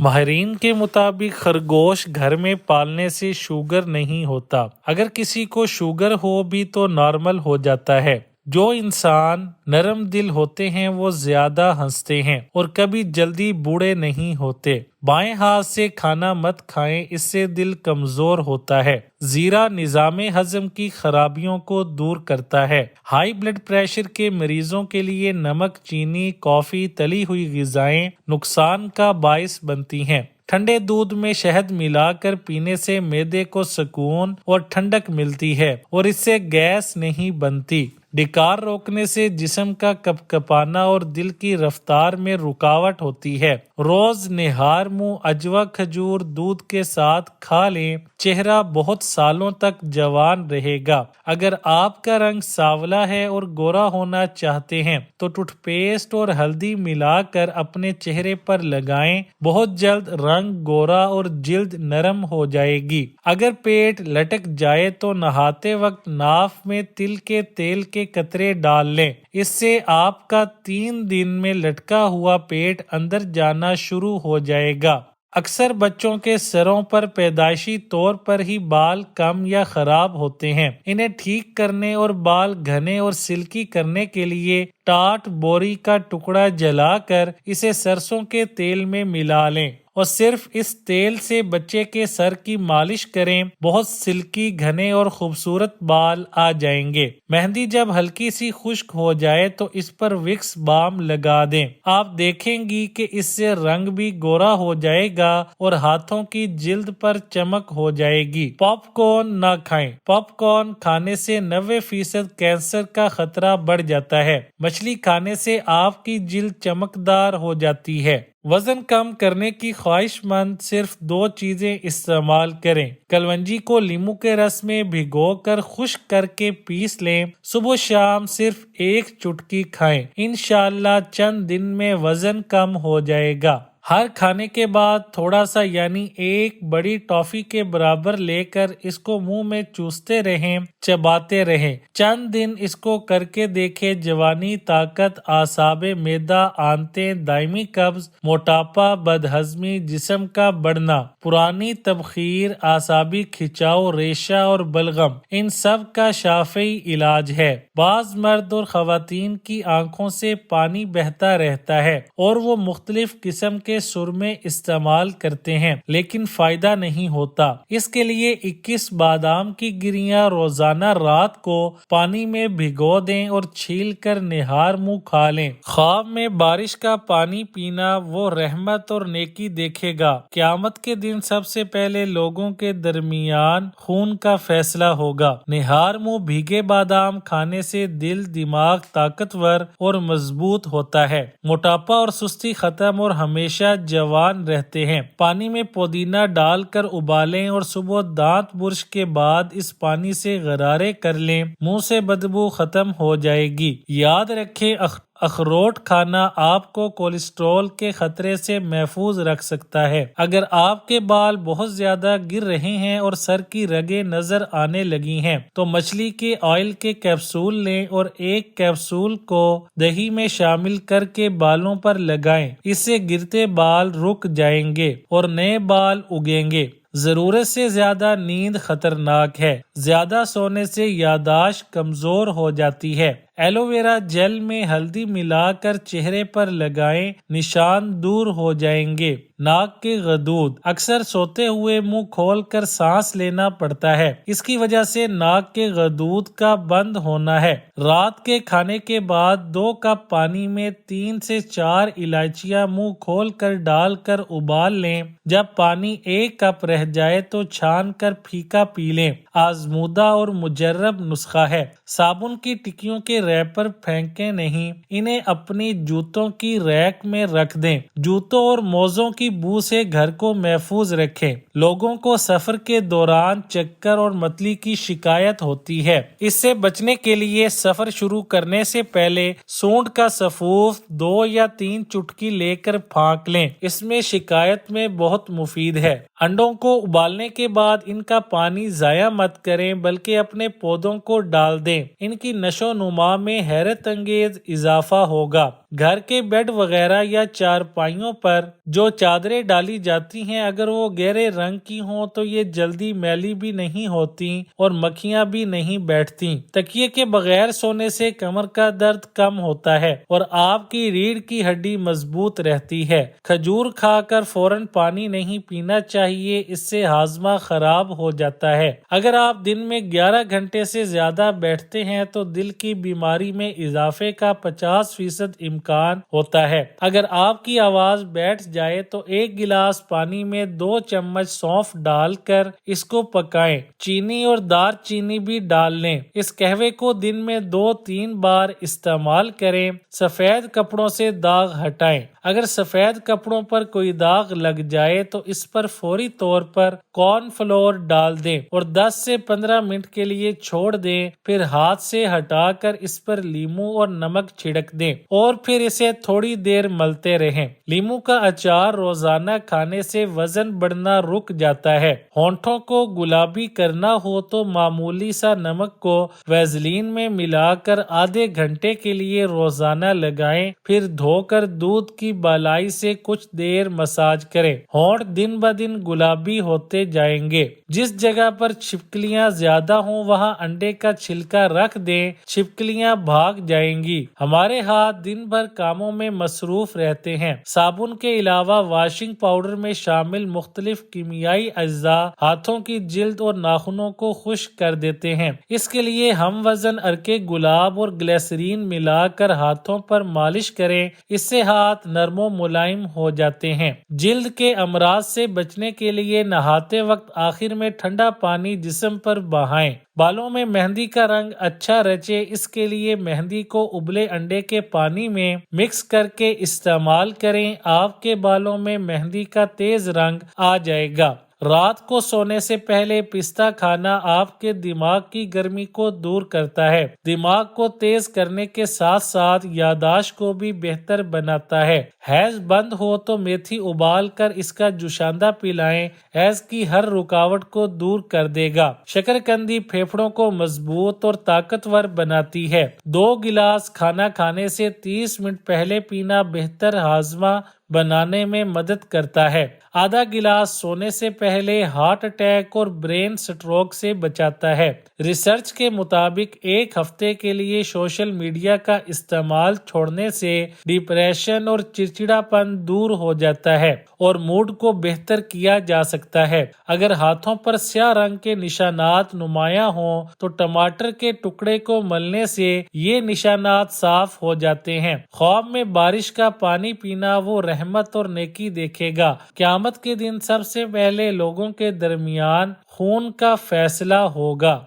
ماہرین کے مطابق خرگوش گھر میں پالنے سے شوگر نہیں ہوتا۔ اگر کسی کو شوگر ہو بھی تو نارمل ہو جاتا ہے۔ جو انسان نرم دل ہوتے ہیں وہ زیادہ ہنستے ہیں اور کبھی جلدی بوڑھے نہیں ہوتے۔ بائیں ہاتھ سے کھانا مت کھائیں، اس سے دل کمزور ہوتا ہے۔ زیرہ نظام ہضم کی خرابیوں کو دور کرتا ہے۔ ہائی بلڈ پریشر کے مریضوں کے لیے نمک، چینی، کافی، تلی ہوئی غذائیں نقصان کا باعث بنتی ہیں۔ ٹھنڈے دودھ میں شہد ملا کر پینے سے معدے کو سکون اور ٹھنڈک ملتی ہے اور اس سے گیس نہیں بنتی۔ ڈکار روکنے سے جسم کا کپکپانا اور دل کی رفتار میں رکاوٹ ہوتی ہے۔ روز نہار منہ اجوا کھجور دودھ کے ساتھ کھا لیں، چہرہ بہت سالوں تک جوان رہے گا۔ اگر آپ کا رنگ سانولا ہے اور گورا ہونا چاہتے ہیں تو ٹوتھ پیسٹ اور ہلدی ملا کر اپنے چہرے پر لگائیں، بہت جلد رنگ گورا اور جلد نرم ہو جائے گی۔ اگر پیٹ لٹک جائے تو نہاتے وقت ناف میں تل کے تیل کے قطرے ڈال لیں، اس سے آپ کا 3 دن میں لٹکا ہوا پیٹ اندر جانا شروع ہو جائے گا۔ اکثر بچوں کے سروں پر پیدائشی طور پر ہی بال کم یا خراب ہوتے ہیں۔ انہیں ٹھیک کرنے اور بال گھنے اور سلکی کرنے کے لیے ٹاٹ بوری کا ٹکڑا جلا کر اسے سرسوں کے تیل میں ملا لیں اور صرف اس تیل سے بچے کے سر کی مالش کریں، بہت سلکی، گھنے اور خوبصورت بال آ جائیں گے۔ مہندی جب ہلکی سی خشک ہو جائے تو اس پر وکس بام لگا دیں، آپ دیکھیں گی کہ اس سے رنگ بھی گورا ہو جائے گا اور ہاتھوں کی جلد پر چمک ہو جائے گی۔ پاپ کارن نہ کھائیں۔ پاپ کارن کھانے سے 90% کینسر کا خطرہ بڑھ جاتا ہے۔ مچھلی کھانے سے آپ کی جلد چمکدار ہو جاتی ہے۔ وزن کم کرنے کی خواہش مند صرف 2 چیزیں استعمال کریں۔ کلونجی کو لیموں کے رس میں بھگو کر خشک کر کے پیس لیں، صبح شام صرف 1 چٹکی کھائیں، انشاءاللہ چند دن میں وزن کم ہو جائے گا۔ ہر کھانے کے بعد تھوڑا سا یعنی 1 بڑی ٹافی کے برابر لے کر اس کو منہ میں چوستے رہیں، چباتے رہیں۔ چند دن اس کو کر کے دیکھیں، جوانی، طاقت، اعصاب معدہ، آنتیں، دائمی قبض، موٹاپا، بدہضمی، جسم کا بڑھنا، پرانی تبخیر، اعصابی کھچاؤ، ریشہ اور بلغم، ان سب کا شافی علاج ہے۔ بعض مرد اور خواتین کی آنکھوں سے پانی بہتا رہتا ہے اور وہ مختلف قسم کے سرمے استعمال کرتے ہیں لیکن فائدہ نہیں ہوتا۔ اس کے لیے 21 بادام کی گریاں روزانہ رات کو پانی میں بھگو دیں اور چھیل کر نہار منہ کھا لیں۔ خواب میں بارش کا پانی پینا، وہ رحمت اور نیکی دیکھے گا۔ قیامت کے دن سب سے پہلے لوگوں کے درمیان خون کا فیصلہ ہوگا۔ نہار منہ بھیگے بادام کھانے سے دل، دماغ طاقتور اور مضبوط ہوتا ہے، موٹاپا اور سستی ختم اور ہمیشہ جوان رہتے ہیں۔ پانی میں پودینہ ڈال کر ابالیں اور صبح دانت برش کے بعد اس پانی سے غرارے کر لیں، منہ سے بدبو ختم ہو جائے گی۔ یاد رکھیں، اخروٹ کھانا آپ کو کولیسٹرول کے خطرے سے محفوظ رکھ سکتا ہے۔ اگر آپ کے بال بہت زیادہ گر رہے ہیں اور سر کی رگیں نظر آنے لگی ہیں تو مچھلی کے آئل کے کیپسول لیں اور 1 کیپسول کو دہی میں شامل کر کے بالوں پر لگائیں، اس سے گرتے بال رک جائیں گے اور نئے بال اگیں گے۔ ضرورت سے زیادہ نیند خطرناک ہے۔ زیادہ سونے سے یادداشت کمزور ہو جاتی ہے۔ ایلو ویرا جیل میں ہلدی ملا کر چہرے پر لگائیں، نشان دور ہو جائیں گے۔ ناک کے غدود، اکثر سوتے ہوئے منہ کھول کر سانس لینا پڑتا ہے، اس کی وجہ سے ناک کے غدود کا بند ہونا ہے۔ رات کے کھانے کے بعد 2 کپ پانی میں 3 سے 4 الائچیاں منہ کھول کر ڈال کر ابال لیں، جب پانی 1 کپ رہ جائے تو چھان کر پھیکا پی لیں۔ آزمودہ اور مجرب نسخہ ہے۔ صابن کی ٹکیوں کے ریپر پھینکیں نہیں، انہیں اپنی جوتوں کی ریک میں رکھ دیں۔ جوتوں اور موزوں کی بو سے گھر کو محفوظ رکھیں۔ لوگوں کو سفر کے دوران چکر اور متلی کی شکایت ہوتی ہے، اس سے بچنے کے لیے سفر شروع کرنے سے پہلے سونڈ کا سفوف 2 یا 3 چٹکی لے کر پھانک لیں، اس میں شکایت میں بہت مفید ہے۔ انڈوں کو ابالنے کے بعد ان کا پانی ضائع مت کریں بلکہ اپنے پودوں کو ڈال دیں، ان کی نشو و نما میں حیرت انگیز اضافہ ہوگا۔ گھر کے بیڈ وغیرہ یا چارپائیوں پر جو چادریں ڈالی جاتی ہیں اگر وہ گہرے رنگ کی ہوں تو یہ جلدی میلی بھی نہیں ہوتی اور مکھیاں بھی نہیں بیٹھتی۔ تکیے کے بغیر سونے سے کمر کا درد کم ہوتا ہے اور آپ کی ریڑھ کی ہڈی مضبوط رہتی ہے۔ کھجور کھا کر فوراً پانی نہیں پینا چاہیے، اس سے ہاضمہ خراب ہو جاتا ہے۔ اگر آپ دن میں 11 گھنٹے سے زیادہ بیٹھتے ہیں تو دل کی بیماری میں اضافے کا 50% امکان ہوتا ہے۔ اگر آپ کی آواز بیٹھ جائے تو 1 گلاس پانی میں 2 چمچ سونف ڈال کر اس کو پکائیں۔ چینی اور دار چینی بھی ڈال لیں۔ اس قہوے کو دن میں 2-3 بار استعمال کریں۔ سفید کپڑوں سے داغ ہٹائیں۔ اگر سفید کپڑوں پر کوئی داغ لگ جائے تو اس پر فوری طور پر کارن فلور ڈال دیں اور 10 سے 15 منٹ کے لیے چھوڑ دیں، پھر ہاتھ سے ہٹا کر اس پر لیموں اور نمک چھڑک دیں اور پھر اسے تھوڑی دیر ملتے رہیں۔ لیموں کا اچار روزانہ کھانے سے وزن بڑھنا رک جاتا ہے۔ ہونٹوں کو گلابی کرنا ہو تو معمولی سا نمک کو ویزلین میں ملا کر آدھے گھنٹے کے لیے روزانہ لگائیں، پھر دھو کر دودھ کی بالائی سے کچھ دیر مساج کریں۔ ہونٹ دن بدن گلابی ہوتے جائیں گے۔ جس جگہ پر چھپکلیاں زیادہ ہوں وہاں انڈے کا چھلکا رکھ دیں، چھپکلیاں بھاگ جائیں گی۔ ہمارے ہاتھ دن بھر کاموں میں مصروف رہتے ہیں۔ صابن کے علاوہ واشنگ پاؤڈر میں شامل مختلف کیمیائی اجزاء ہاتھوں کی جلد اور ناخنوں کو خشک کر دیتے ہیں۔ اس کے لیے ہم وزن عرق گلاب اور گلیسرین ملا کر ہاتھوں پر مالش کریں، اس سے ہاتھ نرم و ملائم ہو جاتے ہیں۔ جلد کے امراض سے بچنے کے لیے نہاتے وقت آخر میں ٹھنڈا پانی جسم پر بہائیں۔ بالوں میں مہندی کا رنگ اچھا رچے، اس کے لیے مہندی کو ابلے انڈے کے پانی میں مکس کر کے استعمال کریں، آپ کے بالوں میں مہندی کا تیز رنگ آ جائے گا۔ رات کو سونے سے پہلے پستہ کھانا آپ کے دماغ کی گرمی کو دور کرتا ہے، دماغ کو تیز کرنے کے ساتھ ساتھ یادداشت کو بھی بہتر بناتا ہے۔ حیض بند ہو تو میتھی ابال کر اس کا جوشاندہ پلائیں، حیض کی ہر رکاوٹ کو دور کر دے گا۔ شکرکندی پھیپھڑوں کو مضبوط اور طاقتور بناتی ہے۔ 2 گلاس کھانا کھانے سے 30 منٹ پہلے پینا بہتر ہاضمہ بنانے میں مدد کرتا ہے۔ آدھا گلاس سونے سے پہلے ہارٹ اٹیک اور برین سٹروک سے بچاتا ہے۔ ریسرچ کے مطابق 1 ہفتے کے لیے سوشل میڈیا کا استعمال چھوڑنے سے ڈپریشن اور چڑچڑاپن دور ہو جاتا ہے اور موڈ کو بہتر کیا جا سکتا ہے۔ اگر ہاتھوں پر سیاہ رنگ کے نشانات نمایاں ہوں تو ٹماٹر کے ٹکڑے کو ملنے سے یہ نشانات صاف ہو جاتے ہیں۔ خواب میں بارش کا پانی پینا وہ رحمت اور نیکی دیکھے گا۔ قیامت کے دن سب سے پہلے لوگوں کے درمیان خون کا فیصلہ ہوگا۔